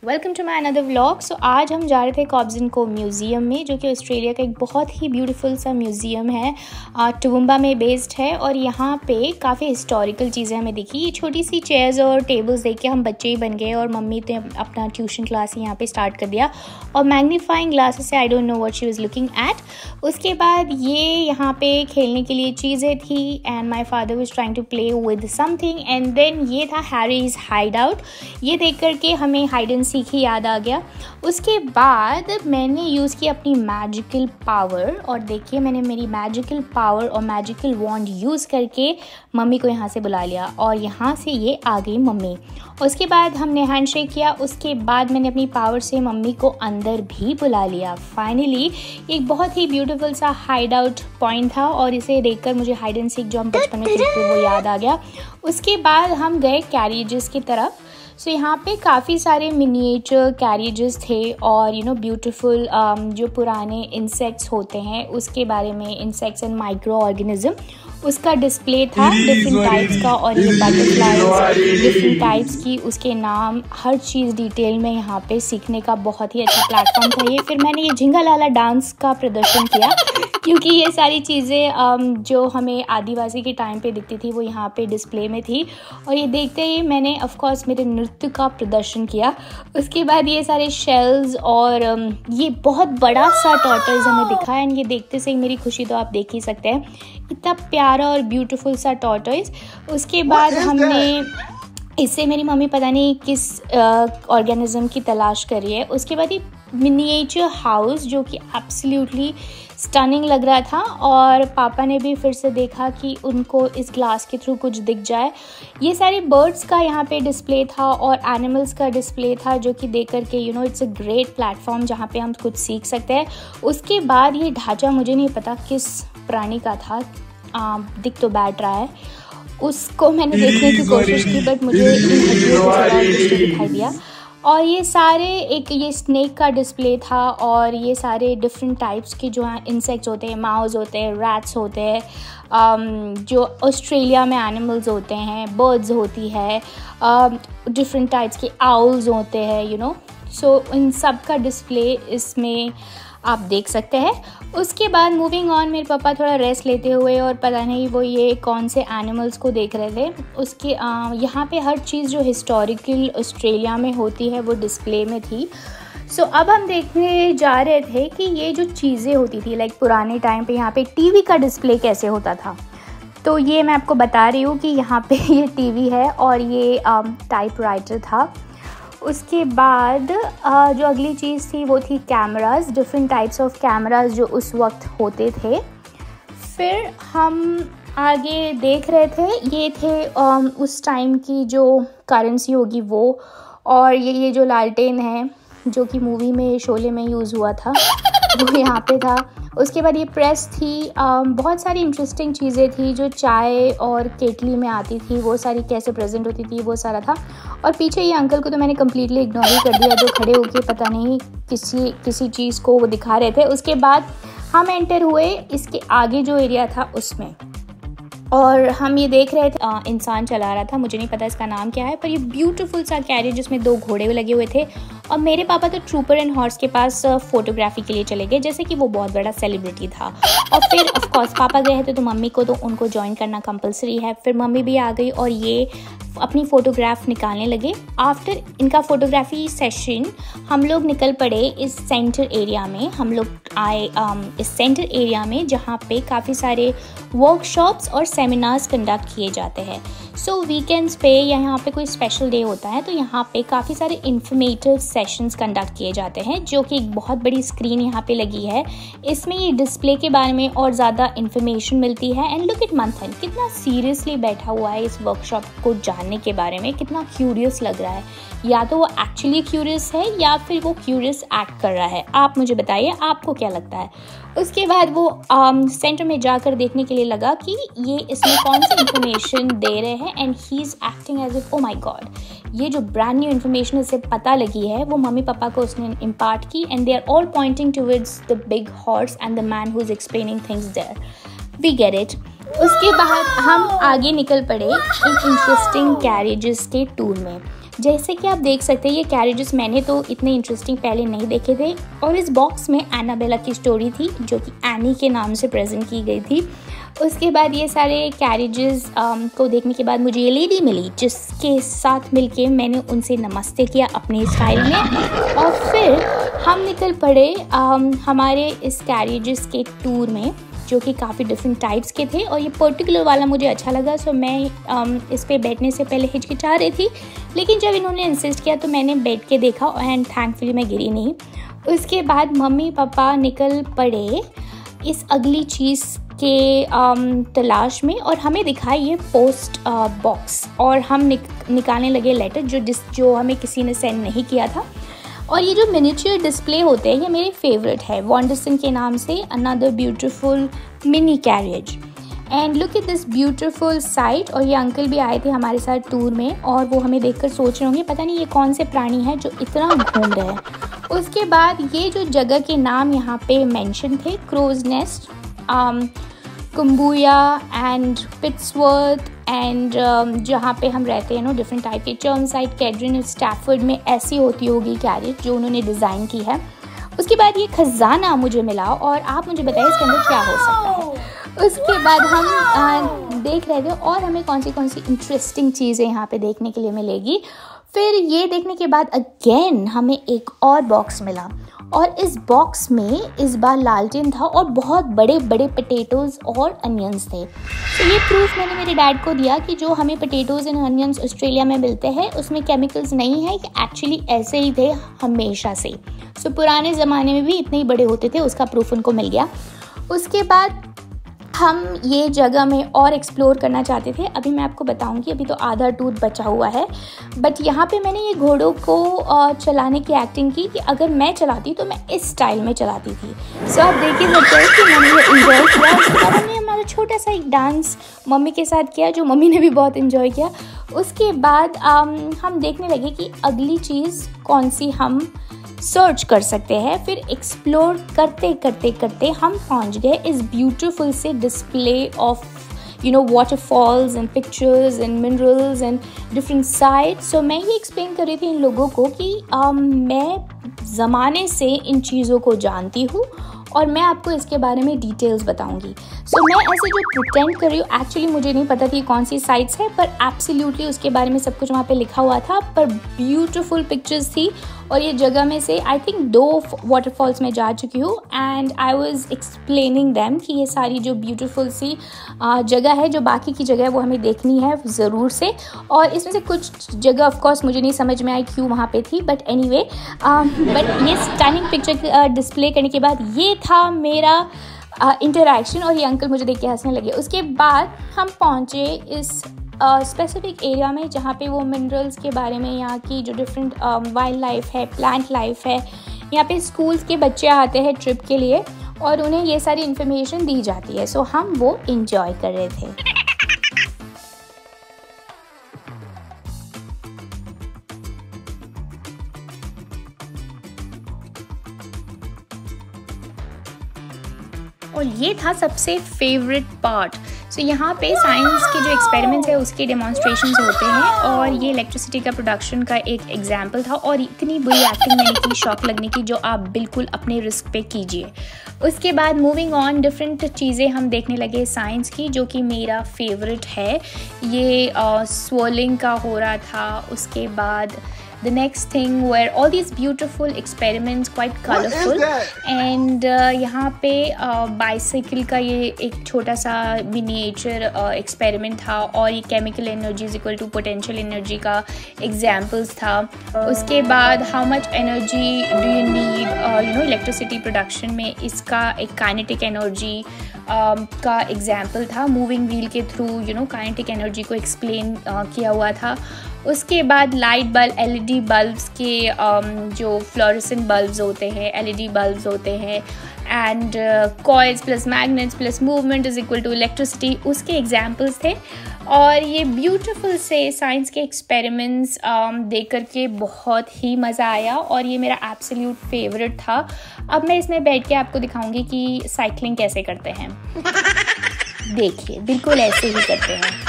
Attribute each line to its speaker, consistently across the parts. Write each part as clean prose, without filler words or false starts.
Speaker 1: Welcome to my another vlog. So आज हम जा रहे थे कॉब्स एंड को म्यूज़ियम में, जो कि ऑस्ट्रेलिया का एक बहुत ही ब्यूटीफुल सा म्यूज़ियम है, टूम्बा में बेस्ड है। और यहाँ पे काफ़ी हिस्टोरिकल चीज़ें हमें दिखी। ये छोटी सी चेयर्स और टेबल्स देख के हम बच्चे ही बन गए, और मम्मी ने अपना ट्यूशन क्लास यहाँ पे स्टार्ट कर दिया और मैग्नीफाइंग ग्लासेस से I don't know what she was looking at. उसके बाद ये यहाँ पे खेलने के लिए चीज़ें थी and my father was trying to play with something. And then ये था हैरीज हाइड आउट। ये देख करके हमें हाइड एंड सीख ही याद आ गया। उसके बाद मैंने यूज़ की अपनी मैजिकल पावर, और देखिए मैंने मेरी मैजिकल पावर और मैजिकल वॉन्ड यूज़ करके मम्मी को यहाँ से बुला लिया, और यहाँ से ये आ गई मम्मी। उसके बाद हमने हैंडशेक किया। उसके बाद मैंने अपनी पावर से मम्मी को अंदर भी बुला लिया। फाइनली एक बहुत ही ब्यूटीफुल सा हाइड आउट पॉइंट था, और इसे देखकर मुझे हाइड एंड सीक जो हम बचपन में खेलते थे वो याद आ गया। उसके बाद हम गए कैरेजेस की तरफ। सो यहाँ पे काफ़ी सारे मिनिएचर कैरेजेस थे, और ब्यूटीफुल जो पुराने इंसेक्ट्स होते हैं उसके बारे में, इंसेक्ट्स एंड माइक्रो ऑर्गेनिज्म, उसका डिस्प्ले था डिफरेंट टाइप्स का। और ये बटरफ्लाइज डिफरेंट टाइप्स की, उसके नाम, हर चीज़ डिटेल में यहाँ पे सीखने का बहुत ही अच्छा प्लेटफॉर्म था ये। फिर मैंने ये झिंगा लाला डांस का प्रदर्शन किया, क्योंकि ये सारी चीज़ें जो हमें आदिवासी के टाइम पे दिखती थी वो यहाँ पे डिस्प्ले में थी, और ये देखते ही मैंने ऑफ कोर्स मेरे नृत्य का प्रदर्शन किया। उसके बाद ये सारे शेल्स और ये बहुत बड़ा सा टॉर्टोइज हमें दिखा, एंड ये देखते से ही मेरी खुशी तो आप देख ही सकते हैं, इतना प्यारा और ब्यूटीफुल सा टॉर्टोइज। उसके बाद हमने इससे मेरी मम्मी पता नहीं किस ऑर्गेनिज्म की तलाश करी है। उसके बाद ये मिनिएचर हाउस जो कि एब्सोल्युटली स्टनिंग लग रहा था, और पापा ने भी फिर से देखा कि उनको इस ग्लास के थ्रू कुछ दिख जाए। ये सारे बर्ड्स का यहाँ पे डिस्प्ले था और एनिमल्स का डिस्प्ले था, जो कि देख करके इट्स अ ग्रेट प्लेटफॉर्म जहाँ पे हम कुछ सीख सकते हैं। उसके बाद ये ढांचा मुझे नहीं पता किस प्राणी का था, दिख तो बैठ रहा है, उसको मैंने देखने की कोशिश की, बट मुझे इन हड्डियों के सिवा कुछ नहीं दिखाई दिया। और ये सारे ये स्नेक का डिस्प्ले था, और ये सारे डिफरेंट टाइप्स के जो इंसेक्ट्स होते हैं, माउस होते हैं, रैट्स होते हैं, जो ऑस्ट्रेलिया में एनिमल्स होते हैं, बर्ड्स होती है, डिफरेंट टाइप्स के आउल्स होते हैं सो इन सब का डिस्प्ले इसमें आप देख सकते हैं। उसके बाद मूविंग ऑन, मेरे पापा थोड़ा रेस्ट लेते हुए, और पता नहीं वो ये कौन से एनिमल्स को देख रहे थे। उसके यहाँ पे हर चीज़ जो हिस्टोरिकल ऑस्ट्रेलिया में होती है वो डिस्प्ले में थी। सो अब हम देखने जा रहे थे कि ये जो चीज़ें होती थी, लाइक पुराने टाइम पे यहाँ पे टीवी का डिस्प्ले कैसे होता था। तो ये मैं आपको बता रही हूँ कि यहाँ पे ये टीवी है, और ये टाइपराइटर था। उसके बाद जो अगली चीज़ थी वो थी cameras, different types of cameras जो उस वक्त होते थे। फिर हम आगे देख रहे थे, ये थे उस टाइम की जो करेंसी होगी वो, और ये जो लालटेन है जो कि मूवी में शोले में यूज़ हुआ था वो यहाँ पे था। उसके बाद ये प्रेस थी, बहुत सारी इंटरेस्टिंग चीज़ें थी जो चाय और केटली में आती थी, वो सारी कैसे प्रेजेंट होती थी वो सारा था। और पीछे ये अंकल को तो मैंने कम्प्लीटली इग्नोर ही कर दिया, जो खड़े होके पता नहीं किसी चीज़ को वो दिखा रहे थे। उसके बाद हम एंटर हुए इसके आगे जो एरिया था उसमें, और हम ये देख रहे थे इंसान चला रहा था, मुझे नहीं पता इसका नाम क्या है, पर ये ब्यूटीफुल सा कैरेज जिसमें 2 घोड़े लगे हुए थे। और मेरे पापा तो ट्रूपर एंड हॉर्स के पास फोटोग्राफी के लिए चले गए, जैसे कि वो बहुत बड़ा सेलिब्रिटी था। और फिर ऑफ कोर्स पापा गए थे तो मम्मी को तो उनको ज्वाइन करना कंपलसरी है। फिर मम्मी भी आ गई और ये अपनी फ़ोटोग्राफ निकालने लगे। आफ्टर इनका फ़ोटोग्राफी सेशन हम लोग निकल पड़े इस सेंटर एरिया में। हम लोग आए इस सेंटर एरिया में जहाँ पे काफ़ी सारे वर्कशॉप्स और सेमिनार्स कंडक्ट किए जाते हैं। सो वीकेंड्स पे या यहाँ पे कोई स्पेशल डे होता है तो यहाँ पे काफ़ी सारे इन्फॉर्मेटिव सेशंस कंडक्ट किए जाते हैं, जो कि एक बहुत बड़ी स्क्रीन यहाँ पे लगी है। इसमें ये डिस्प्ले के बारे में और ज़्यादा इन्फॉर्मेशन मिलती है। एंड लुक एट मंथन कितना सीरियसली बैठा हुआ है इस वर्कशॉप को जानने के बारे में, कितना क्यूरियस लग रहा है। या तो वो एक्चुअली क्यूरियस है या फिर वो क्यूरियस एक्ट कर रहा है। आप मुझे बताइए आपको क्या लगता है। उसके बाद वो सेंटर में जाकर देखने के लिए लगा कि ये इसमें कौन सी इन्फॉर्मेशन दे रहे हैं, and he is acting as if oh my god, ये जो ब्रांड न्यू इन्फॉर्मेशन इसे पता लगी है वो मम्मी पापा को उसने इम्पार्ट की। And they are all pointing towards the big horse and the man who is explaining things there. We get it. उसके बाद हम आगे निकल पड़े इन इंटरेस्टिंग कैरेजेस के टूर में। जैसे कि आप देख सकते हैं ये कैरेजेस मैंने तो इतने इंटरेस्टिंग पहले नहीं देखे थे। और इस बॉक्स में एनाबेला की स्टोरी थी जो कि एनी के नाम से प्रेजेंट की गई थी। उसके बाद ये सारे कैरेजेस को देखने के बाद मुझे ये लेडी मिली जिसके साथ मिलके मैंने उनसे नमस्ते किया अपने स्टाइल में, और फिर हम निकल पड़े हमारे इस कैरेजेस के टूर में जो कि काफ़ी डिफरेंट टाइप्स के थे। और ये पर्टिकुलर वाला मुझे अच्छा लगा, सो मैं इस पे बैठने से पहले हिचकिचा रही थी, लेकिन जब इन्होंने इंसिस्ट किया तो मैंने बैठ के देखा एंड थैंकफुली मैं गिरी नहीं। उसके बाद मम्मी पापा निकल पड़े इस अगली चीज़ के तलाश में, और हमें दिखाई ये पोस्ट बॉक्स, और हम निकालने लगे लेटर जो हमें किसी ने सेंड नहीं किया था। और ये जो मिनिएचर डिस्प्ले होते हैं ये मेरे फेवरेट है, वॉन्डरसन के नाम से, another beautiful mini carriage. And look at this beautiful sight. और ये अंकल भी आए थे हमारे साथ टूर में, और वो हमें देखकर सोच रहे होंगे पता नहीं ये कौन से प्राणी हैं जो इतना घूम रहे हैं। उसके बाद ये जो जगह के नाम यहाँ पे मेंशन थे, क्रोज नेस्ट, कुम्बुया एंड पिट्सवर्थ, एंड जहाँ पे हम रहते हैं डिफरेंट टाइप के, चर्मसाइड, कैड्रिन, स्टैफर्ड में ऐसी होती होगी कैरेज जो उन्होंने डिज़ाइन की है। उसके बाद ये खजाना मुझे मिला, और आप मुझे बताइए इसके अंदर क्या हो सकता है। उसके बाद हम देख रहे थे और हमें कौन सी इंटरेस्टिंग चीज़ें यहाँ पे देखने के लिए मिलेगी। फिर ये देखने के बाद अगेन हमें एक और बॉक्स मिला, और इस बॉक्स में इस बार लालटेन था और बहुत बड़े बड़े पोटैटोज़ और अनियंस थे। तो ये प्रूफ मैंने मेरे डैड को दिया कि जो हमें पोटैटोज़ एंड अनियंस ऑस्ट्रेलिया में मिलते हैं उसमें केमिकल्स नहीं है, कि एक्चुअली ऐसे ही थे हमेशा से। सो पुराने ज़माने में भी इतने ही बड़े होते थे, उसका प्रूफ उनको मिल गया। उसके बाद हम ये जगह में और एक्सप्लोर करना चाहते थे। अभी मैं आपको बताऊंगी, अभी तो आधा टूर बचा हुआ है, बट यहाँ पे मैंने ये घोड़ों को चलाने की एक्टिंग की कि अगर मैं चलाती तो मैं इस स्टाइल में चलाती थी। सो आप देखिए सकते हैं कि मैंने ये इन्जॉय किया। उसके बाद हमने हमारा छोटा सा एक डांस मम्मी के साथ किया जो मम्मी ने भी बहुत इन्जॉय किया। उसके बाद हम देखने लगे कि अगली चीज़ कौन सी हम सर्च कर सकते हैं। फिर एक्सप्लोर करते करते करते हम पहुंच गए इस ब्यूटीफुल से display of waterfalls and pictures and minerals and different sites. So मैं ये एक्सप्लेन कर रही थी इन लोगों को कि मैं ज़माने से इन चीज़ों को जानती हूँ और मैं आपको इसके बारे में डिटेल्स बताऊंगी। सो मैं ऐसे जो प्रिटेंड कर रही हूँ, एक्चुअली मुझे नहीं पता थी कौन सी साइट्स है, पर एब्सोल्युटली उसके बारे में सब कुछ वहाँ पे लिखा हुआ था, पर ब्यूटीफुल पिक्चर्स थी। और ये जगह में से आई थिंक 2 वाटरफॉल्स में जा चुकी हूँ, and I was explaining them कि ये सारी जो ब्यूटीफुल सी जगह है, जो बाकी की जगह है वो हमें देखनी है ज़रूर से। और इसमें से कुछ जगह ऑफ कोर्स मुझे नहीं समझ में आई क्यों वहाँ पे थी, बट एनीवे बट ये स्टनिंग पिक्चर डिस्प्ले करने के बाद ये था मेरा इंटरैक्शन, और ये अंकल मुझे देख के हंसने लगे। उसके बाद हम पहुँचे इस स्पेसिफिक एरिया में जहाँ पे वो मिनरल्स के बारे में, यहाँ की जो डिफरेंट वाइल्ड लाइफ है, प्लांट लाइफ है, यहाँ पे स्कूल्स के बच्चे आते हैं ट्रिप के लिए और उन्हें ये सारी इन्फॉर्मेशन दी जाती है। सो हम वो इंजॉय कर रहे थे। और ये था सबसे फेवरेट पार्ट। सो यहाँ पे साइंस के जो एक्सपेरिमेंट्स है उसके डेमोन्स्ट्रेशंस होते हैं, और ये इलेक्ट्रिसिटी का प्रोडक्शन का एक एग्जाम्पल था। और इतनी बुरी एक्टिंग मैंने की, शॉक लगने की, जो आप बिल्कुल अपने रिस्क पे कीजिए। उसके बाद मूविंग ऑन, डिफरेंट चीज़ें हम देखने लगे साइंस की, जो कि मेरा फेवरेट है। ये स्वेलिंग का हो रहा था। उसके बाद the next thing were all these beautiful experiments, quite colorful, and यहाँ पे बाइसाइकिल का ये एक छोटा सा मिनिएचर एक्सपेरिमेंट था, और ये chemical energy is equal to potential energy का एग्जाम्पल्स था। उसके बाद how much energy do you need electricity production में, इसका एक काइनेटिक एनर्जी का एग्जाम्पल था। मूविंग व्हील के थ्रू काइनेटिक एनर्जी को एक्सप्लेन किया हुआ था। उसके बाद लाइट बल्ब, एलईडी बल्ब्स के जो फ्लोरेसेंट बल्ब्स होते हैं, एलईडी बल्ब्स होते हैं, and coils plus magnets plus movement is equal to electricity, उसके एग्जाम्पल्स थे। और ये ब्यूटीफुल से साइंस के एक्सपेरिमेंट्स देख करके बहुत ही मज़ा आया, और ये मेरा एब्सोल्यूट फेवरेट था। अब मैं इसमें बैठ के आपको दिखाऊंगी कि साइकिलिंग कैसे करते हैं। देखिए, बिल्कुल ऐसे ही करते हैं।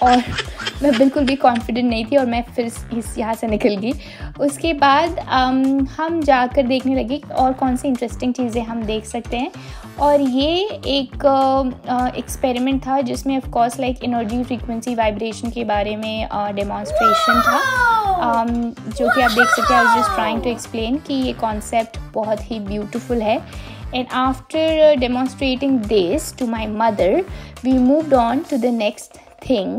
Speaker 1: और मैं बिल्कुल भी कॉन्फिडेंट नहीं थी और मैं फिर इस यहाँ से निकल गई। उसके बाद हम जाकर देखने लगे और कौन सी इंटरेस्टिंग चीज़ें हम देख सकते हैं। और ये एक एक्सपेरिमेंट था जिसमें of course like energy, frequency, vibration के बारे में डेमोन्स्ट्रेशन था, जो कि आप देख सकते हैं। I was just trying to explain कि ये कॉन्सेप्ट बहुत ही ब्यूटीफुल है। And after demonstrating this to my mother, we moved on to the next thing,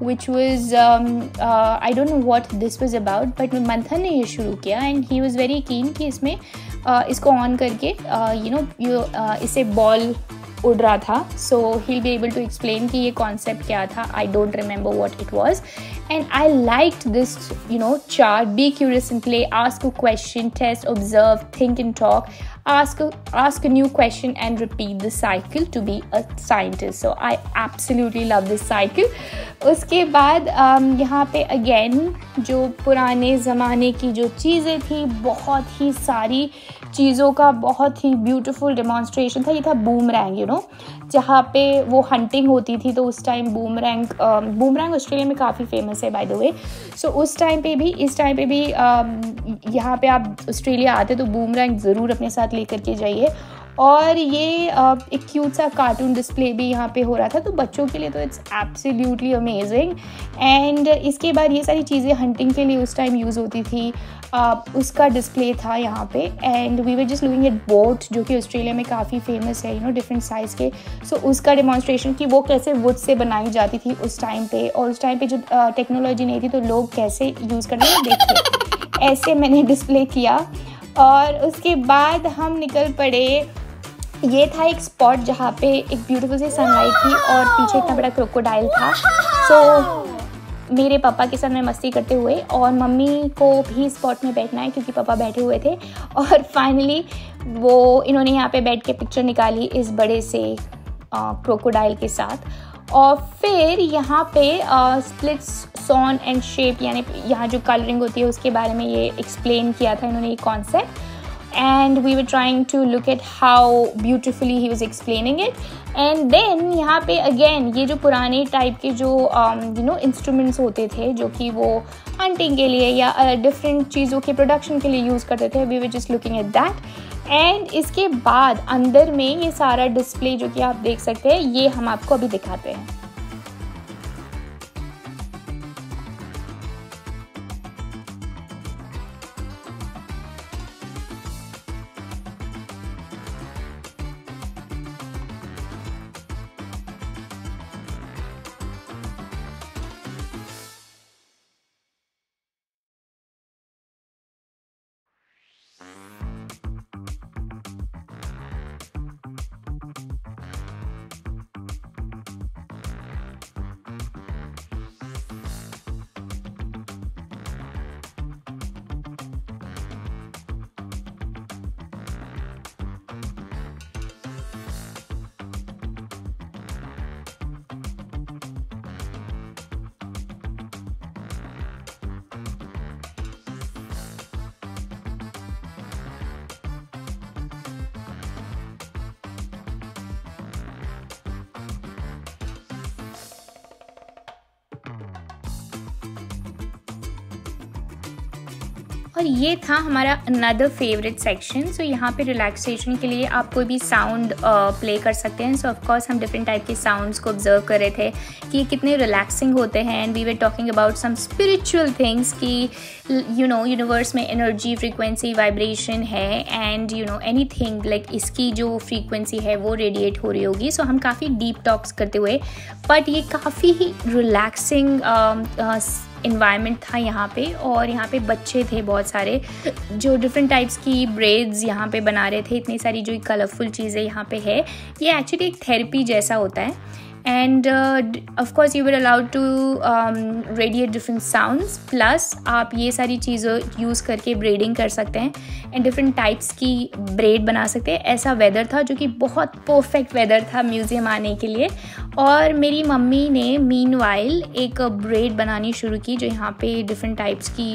Speaker 1: which was I don't know what this was about, but मंथन ने ये शुरू किया and he was very keen कि इसमें इसको ऑन करके इसे बॉल उड़ रहा था, so he'll be able to explain कि ये concept क्या था. I don't remember what it was, and I liked this chart. Be curious and play, ask a question, test, observe, think and talk, ask a new question and repeat the cycle to be a scientist. So I absolutely love this cycle. उसके बाद यहाँ पे again जो पुराने ज़माने की जो चीज़ें थी, बहुत ही सारी चीज़ों का बहुत ही ब्यूटीफुल डेमोन्स्ट्रेशन था। ये था बूमरैंग, जहाँ पे वो हंटिंग होती थी, तो उस टाइम बूमरैंग ऑस्ट्रेलिया में काफ़ी फेमस है बाय द वे। सो उस टाइम पे भी, इस टाइम पे भी यहाँ पे आप ऑस्ट्रेलिया आते तो बूमरैंग ज़रूर अपने साथ लेकर के जाइए। और ये एक क्यूट सा कार्टून डिस्प्ले भी यहाँ पे हो रहा था, तो बच्चों के लिए तो इट्स एब्सोल्युटली अमेजिंग। एंड इसके बाद ये सारी चीज़ें हंटिंग के लिए उस टाइम यूज़ होती थी, उसका डिस्प्ले था यहाँ पे। And we were just looking at boat, जो कि ऑस्ट्रेलिया में काफ़ी फेमस है, डिफरेंट साइज़ के। सो उसका डेमोन्स्ट्रेशन कि वो कैसे वुड से बनाई जाती थी उस टाइम पे, और उस टाइम पे जो टेक्नोलॉजी नहीं थी तो लोग कैसे यूज़ करते थे, देखिए ऐसे मैंने डिस्प्ले किया। और उसके बाद हम निकल पड़े। ये था एक स्पॉट जहाँ पे एक ब्यूटीफुल सी सनलाइट थी और पीछे इतना बड़ा क्रोकोडाइल था। सो मेरे पापा के साथ मैं मस्ती करते हुए, और मम्मी को भी स्पॉट में बैठना है क्योंकि पापा बैठे हुए थे, और फाइनली इन्होंने यहाँ पे बैठ के पिक्चर निकाली इस बड़े से क्रोकोडाइल के साथ। और फिर यहाँ पे स्प्लिट्स, सॉन एंड शेप, यानी यहाँ जो कलरिंग होती है उसके बारे में ये एक्सप्लेन किया था इन्होंने, ये concept. And we were trying to look at how beautifully he was explaining it. And then यहाँ पे again ये जो पुराने टाइप के जो इंस्ट्रूमेंट्स होते थे, जो कि वो हंटिंग के लिए या डिफरेंट चीज़ों के प्रोडक्शन के लिए यूज़ करते थे, we were just looking at that. And इसके बाद अंदर में ये सारा डिस्प्ले जो कि आप देख सकते हैं, ये हम आपको अभी दिखाते हैं। और ये था हमारा अनदर फेवरेट सेक्शन। सो यहाँ पे रिलैक्सेशन के लिए आप कोई भी साउंड प्ले कर सकते हैं। सो ऑफकोर्स हम डिफरेंट टाइप के साउंड्स को ऑब्जर्व कर रहे थे कि ये कितने रिलैक्सिंग होते हैं। And we were talking about some spiritual things कि यूनिवर्स में एनर्जी, फ्रीक्वेंसी, वाइब्रेशन है, एंड एनीथिंग लाइक इसकी जो फ्रीक्वेंसी है वो रेडिएट हो रही होगी। सो हम काफ़ी डीप टॉक्स करते हुए, बट ये काफ़ी ही रिलैक्सिंग इन्वायरमेंट था यहाँ पे। और यहाँ पे बच्चे थे बहुत सारे जो डिफरेंट टाइप्स की ब्रेड्स यहाँ पे बना रहे थे। इतनी सारी जो कलरफुल चीज़ें यहाँ पे है, ये एक्चुअली एक थेरेपी जैसा होता है। And of course you were allowed to radiate different sounds, plus आप ये सारी चीज़ें यूज़ करके ब्रेडिंग कर सकते हैं एंड डिफरेंट टाइप्स की ब्रेड बना सकते हैं। ऐसा वेदर था जो कि बहुत परफेक्ट वेदर था म्यूज़ियम आने के लिए। और मेरी मम्मी ने मीनवाइल एक ब्रेड बनानी शुरू की, जो यहाँ पे डिफरेंट टाइप्स की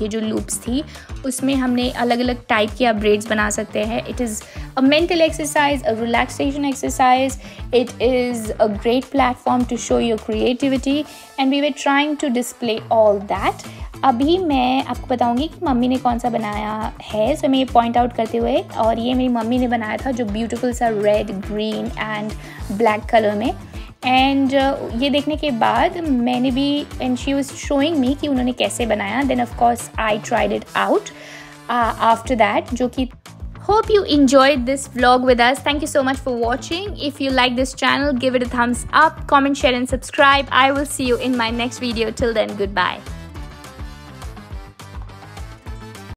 Speaker 1: ये जो लूप्स थी उसमें हमने अलग अलग टाइप के आप ब्रेड्स बना सकते हैं। It is a mental exercise, a relaxation exercise. It is a great platform to show your creativity and we were trying to display all that. अभी मैं आपको बताऊंगी कि मम्मी ने कौन सा बनाया है. सो मैं ये पॉइंट आउट करते हुए, और ये मेरी मम्मी ने बनाया था जो ब्यूटीफुल सा red, green and black colour में. एंड ये देखने के बाद मैंने भी, and she was showing me कि उन्होंने कैसे बनाया. Then of course I tried it out after that, जो कि hope you enjoyed this vlog with us. Thank you so much for watching. If you like this channel, give it a thumbs up, comment, share and subscribe. I will see you in my next video. Till then, goodbye.